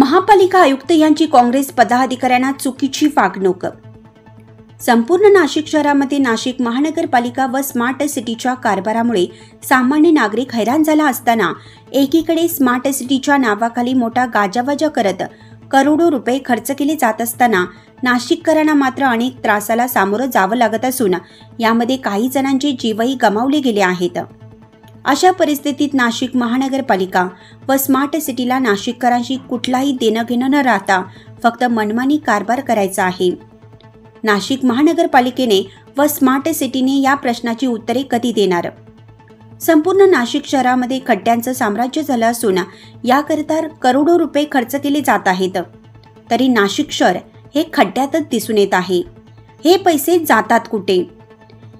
महापालिका आयुक्त यांची काँग्रेस पदाधिकाऱ्यांना चुकीची वागणूक। संपूर्ण नाशिक शहरामध्ये नाशिक महानगरपालिका व स्मार्ट सिटीच्या कारभारामुळे सामान्य नागरिक हैराण झाला असताना एकीकडे स्मार्ट सिटीच्या नावाखाली मोठा गाजावाजा करत करोडो रुपये खर्च केले जात असताना नाशिककरांना मात्र अनेक त्रासाला सामोरं जावं लागत असून यामध्ये काही जणांचे जीवही गमावले गेले आहेत। अशा परिस्थितीत नाशिक महानगरपालिका व स्मार्ट सिटीला नाशिककरांशी कुठलाही देणं घेणं न राहता फक्त मनमानी कारभार करायचा आहे। नाशिक महानगरपालिकेने व स्मार्ट सिटीने या प्रश्नाची उत्तरे कधी देणार? संपूर्ण नाशिक शहरामध्ये खड्ड्यांचं साम्राज्य झालं असून याकरिता करोडो रुपये खर्च केले जात आहेत, तरी नाशिक शहर हे खड्ड्यातच दिसून येत आहे। हे पैसे जातात कुठे?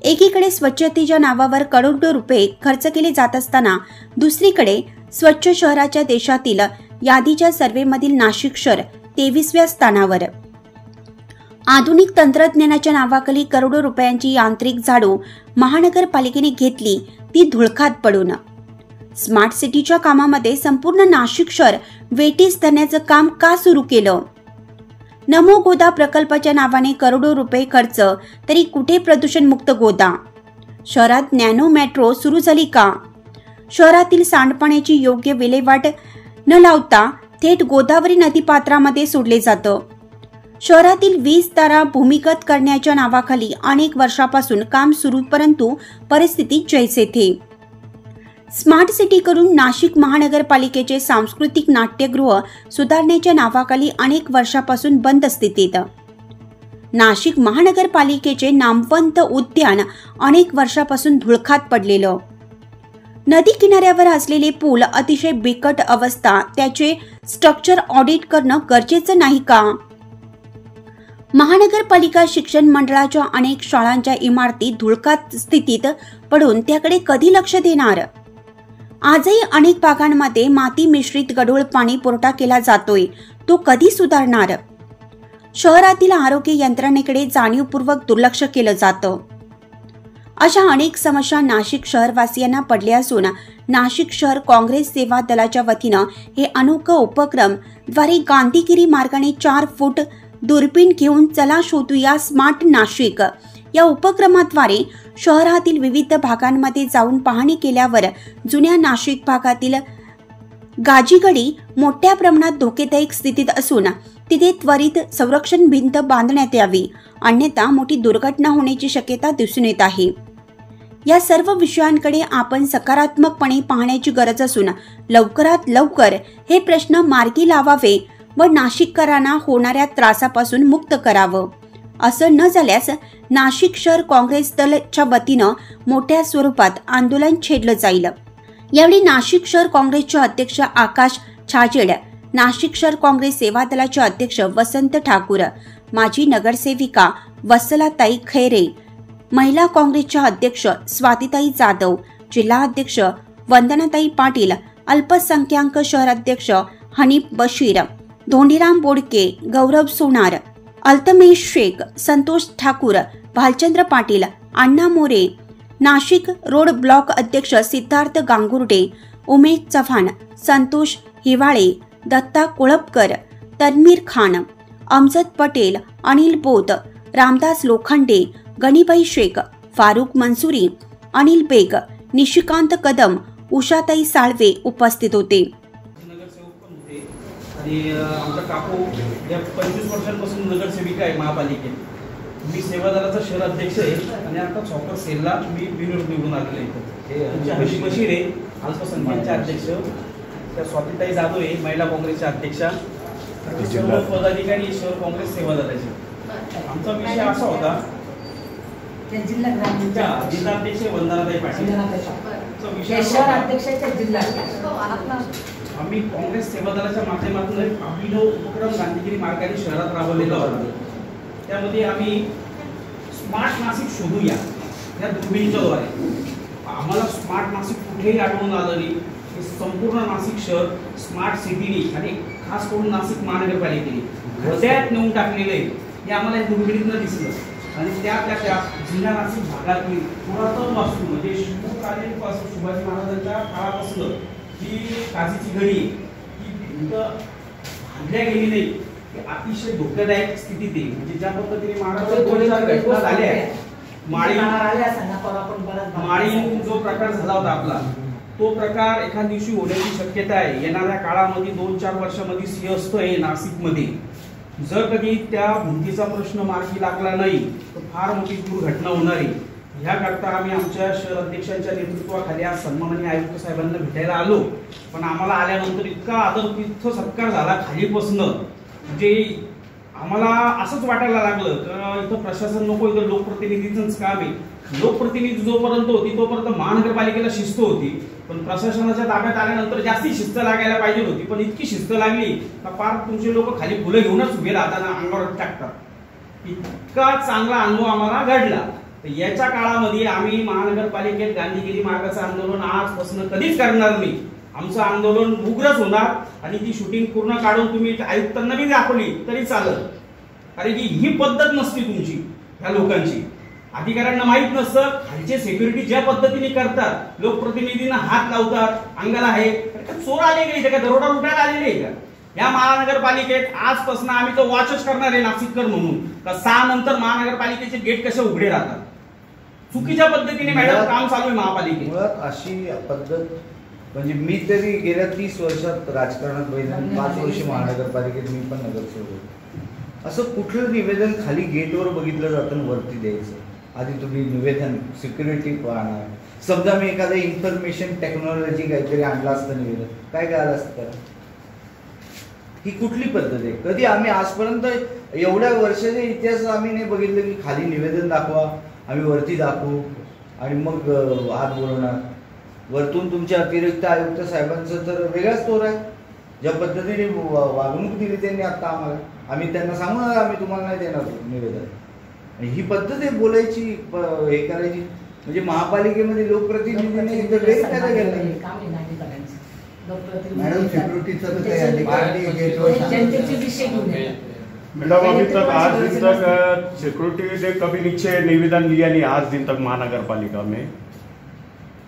एकीकडे स्वच्छतेच्या नावावर करोडो रुपये खर्च केले जात असताना दुसरीकडे स्वच्छ शहराच्या देशातील यादीच्या सर्व्हेमधील नाशिक शहर 23व्या स्थानावर। आधुनिक तंत्रज्ञानाच्या नावाखाली करोडो रुपयांची यांत्रिक झाडू महानगरपालिकेने घेतली, ती धुळकात पडून। स्मार्ट सिटीच्या कामामध्ये संपूर्ण नाशिक शहर वेठीस धरण्याचं काम का सुरू केलं? नमो गोदा प्रकल्पाच्या नावाने करोडो रुपये खर्च, तरी कुठे प्रदूषण मुक्त गोदा? शहरात नॅनो मेट्रो सुरू झाली का? शहरातील सांडपाण्याची योग्य विल्हेवाट न लावता थेट गोदावरी नदीपात्रामध्ये सोडले जातं। शहरातील वीज तारा भूमिगत करण्याच्या नावाखाली अनेक वर्षापासून काम सुरू, परंतु परिस्थिती जैसे थे। स्मार्ट सिटी करून नाशिक महानगरपालिकेचे सांस्कृतिक नाट्यगृह सुधारण्याच्या नावाखाली अनेक वर्षापासून बंद स्थितीत। नाशिक महानगरपालिकेचे नामवंत उद्यान अनेक वर्षापासून धुळकात पडलेलं। नदी किनाऱ्यावर असलेले पूल अतिशय बिकट अवस्था, त्याचे स्ट्रक्चर ऑडिट करणं गरजेचं नाही का? महानगरपालिका शिक्षण मंडळाच्या अनेक शाळांच्या इमारती धुळकात स्थितीत पडून त्याकडे कधी लक्ष देणार? आजही अनेक भागांमध्ये माती मिश्रित गढूळ पाणी पुरवठा केला जातोय, तो कधी सुधारणार? शहरातील आरोग्य यंत्रणेकडे जाणीवपूर्वक दुर्लक्ष केलं जातं। अशा अनेक समस्या नाशिक शहरवासियांना पडल्या असून नाशिक शहर काँग्रेस सेवा दलाच्या वतीनं हे अनोखं उपक्रम द्वारे गांधीगिरी मार्गाने 4 फूट दुर्बीण घेऊन चला शोधूया स्मार्ट नाशिक या उपक्रमाद्वारे शहरातील विविध भागांमध्ये जाऊन पाहणी केल्यावर जुन्या नाशिक भागातील गाजीगडी मोठ्या प्रमाणात धोकेदायक स्थितीत असून तिथे त्वरित संरक्षण भिंत बांधण्यात यावी, अन्यथा मोठी दुर्घटना होण्याची शक्यता दिसून येत आहे। या सर्व विषयांकडे आपण सकारात्मकपणे पाहण्याची गरज असून लवकरात लवकर हे प्रश्न मार्गी लावावे व नाशिककरांना होणाऱ्या त्रासापासून मुक्त करावं। असं न झाल्यास नाशिक शहर काँग्रेस दलच्या वतीनं मोठ्या स्वरूपात आंदोलन छेडलं जाईल। यावेळी नाशिक शहर काँग्रेसचे अध्यक्ष आकाश छाजेड, नाशिक शहर काँग्रेस सेवा दलाचे अध्यक्ष वसंत ठाकूर, माजी नगरसेविका वत्सलाताई खैरे, महिला काँग्रेसच्या अध्यक्ष स्वातीताई जाधव, जिल्हा अध्यक्ष वंदनाताई पाटील, अल्पसंख्याक शहर अध्यक्ष हनीफ बशीर, धोंडीराम बोडके, गौरव सोनार, अल्तमेश शेख, संतोष ठाकूर, भालचंद्र पाटील, अण्णा मोरे, नाशिक रोड ब्लॉक अध्यक्ष सिद्धार्थ गांगुर्डे, उमेश चव्हाण, संतोष हिवाळे, दत्ता कोळपकर, तन्मीर खान, अमजद पटेल, अनिल बोत, रामदास लोखंडे, गणीबाई शेख, फारुख मंसुरी, अनिल बेग, निशिकांत कदम, उषाताई साळवे उपस्थित होते। आणि आमचा काकू या 25 वर्षांपासून नगरसेविका आहे महापालिकेत। मी सेवादलाचा शहर अध्यक्ष आहे आणि आता सॉकर सेलला मी बिनविरोध निवडून आलेलो आहे। तुमच्या हशी बशीर आहे अल्पसंख्याकचे अध्यक्ष, त्या स्वातीताई जाधव आहे महिला काँग्रेसच्या अध्यक्षा, सर्व पदाधिकारी शहर काँग्रेस सेवा दलाचे। आमचा विषय असा होता, जिल्हाध्यक्ष वंदनाताई पाटील, आम्ही काँग्रेस सेवा दलाच्या माध्यमातून एक अभिनव उपक्रम गांधीगिरी मार्गाने शहरात राबवलेला होता। त्यामध्ये आम्ही स्मार्ट नाशिक शोधूया या दुर्बिणीच्याद्वारे आम्हाला स्मार्ट नाशिक कुठेही आढळून आलं नाही। हे संपूर्ण नाशिक शहर स्मार्ट सिटीने आणि खास करून नाशिक महानगरपालिकेने हृदयात नेऊन टाकलेले हे आम्हाला या दुर्बिणीतनं दिसलं। आणि त्या जुन्या नाशिक भागातील पुरातन वास्तू म्हणजे शिवकालीनपासून शिवाजी महाराजांच्या काळापासून ही काचीची घडी ही भिंत आणल्या गेली नाही, ही अतिशय धोकादायक स्थितीत आहे. म्हणजे ज्या पद्धतीने महाराष्ट्रात 2-4 घटना झाल्या आहेत, माळी जो प्रकार झाला होता आपला, तो प्रकार एखाद दिवशी होण्याची शक्यता आहे. येणाऱ्या काळामध्ये 2-4 वर्षामध्ये सिंहस्थ आहे नाशिकमध्ये. जर कधी त्या भिंतीचा प्रश्न मार्गी लागला नाही तर फार मोठी दुर्घटना होणार आहे. ह्याकरता आम्ही आमच्या शहर अध्यक्षांच्या नेतृत्वाखाली आज सन्माननीय आयुक्त साहेबांना भेटायला आलो. पण आम्हाला आल्यानंतर इतका आदर सत्कार झाला खालीपासून, म्हणजे आम्हाला असंच वाटायला लागलं की इथं प्रशासन नको, इथं लोकप्रतिनिधीचंच काम आहे. लोकप्रतिनिधी जोपर्यंत होती तोपर्यंत महानगरपालिकेला शिस्त होती, पण प्रशासनाच्या ताब्यात आल्यानंतर जास्ती शिस्त लागायला पाहिजे होती. पण इतकी शिस्त लागली का फार तुमचे लोक खाली फुलं घेऊनच उभे राहताना अंगावर टाकतात. इतका चांगला अनुभव आम्हाला घडला. तर याच्या काळामध्ये आम्ही महानगरपालिकेत गांधीगिरी मार्गाचं आंदोलन आजपासून कधीच करणार नाही. आमचं आंदोलन उग्रच होणार आणि ती शूटिंग पूर्ण काढून तुम्ही आयुक्तांना बी दाखवली तरी चालत. कारण की ही पद्धत नसती तुमची, ह्या लोकांची. अधिकाऱ्यांना माहित नसतं खालचे सेक्युरिटी ज्या पद्धतीने करतात, लोकप्रतिनिधींना हात लावतात अंगाला आहे. चोर आले का इथे, का दरोडा लुटायला आलेले आहे का? या महानगरपालिकेत आजपासून आम्ही तो वॉचच करणार आहे नाशिककर म्हणून, का 6 नंतर महानगरपालिकेचे गेट कसे उघडे राहतात. चुकीच्या पद्धतीने मॅडम काम चालू आहे महापालिकेत. मुळात अशी पद्धत म्हणजे मी तरी गेल्या 30 वर्षात राजकारणात बघितलं, 5 वर्ष महानगरपालिकेत मी पण नगरसेवक होतो. असं कुठलं निवेदन खाली गेटवर बघितलं जातं वरती द्यायचं. आधी तुम्ही निवेदन सिक्युरिटी पाहणार. समजा मी एखादं इन्फॉर्मेशन टेक्नॉलॉजी काहीतरी आणलं असतं निवेदन, काय कळालं असतं त्याला? ही कुठली पद्धत आहे? कधी आम्ही आजपर्यंत एवढ्या वर्षाच्या इतिहास आम्ही नाही बघितलं की खाली निवेदन दाखवा, आम्ही वरती दाखवू आणि मग आत बोलवणार. वरतून तुमच्या अतिरिक्त आयुक्त साहेबांचं तर वेगळाच तोर आहे. ज्या पद्धतीने वागणूक दिली त्यांनी आता आम्हाला, आम्ही त्यांना सांगून आम्ही तुम्हाला नाही देणार निवेदन. ही पद्धत आहे बोलायची, हे करायची. म्हणजे महापालिकेमध्ये लोकप्रतिनिधींनी गैरकायदा केला. मैडम सिक्योरिटीचं तो अधिकारी मैडम अभी तक आज दिन तक सिक्योरिटी ने कभी नीचे निवेदन लिया नहीं आज दिन तक महानगरपालिका में.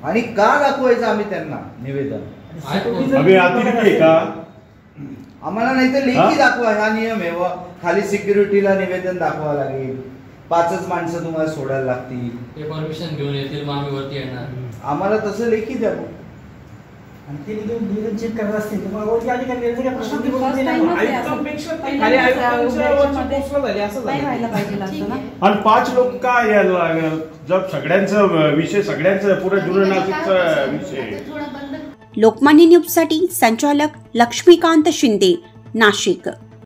आणि का दाखवायचं आम्ही त्यांना निवेदन? अभी अतिरिक्त आहे का? आम्हाला नाही तर लेखी दाखवा, हा नियम आहे. खाली सिक्युरिटीला निवेदन दाखवा लागेल, 5च माणसं तुम्हाला सोडायला लागतील, ते परमिशन घेऊन येतील, मग आम्ही वरती येणार. आम्हाला तसं लेखी द्या. आणि ते निवेदन चेक करत असतील तुम्हाला वरती अधिकारी वेगवेगळ्या प्रश्न आयुक्तांपेक्षा खाली आयुक्तांच्या वरची पोस्ट झाली असं झालं. आणि 5 लोक काय यायला जब सगळ्यांचं विषय सगळ्यांचं पुरे जुने नाशिकचा विषय. लोकमान्य न्यूजसाठी संचालक लक्ष्मीकांत शिंदे, नाशिक.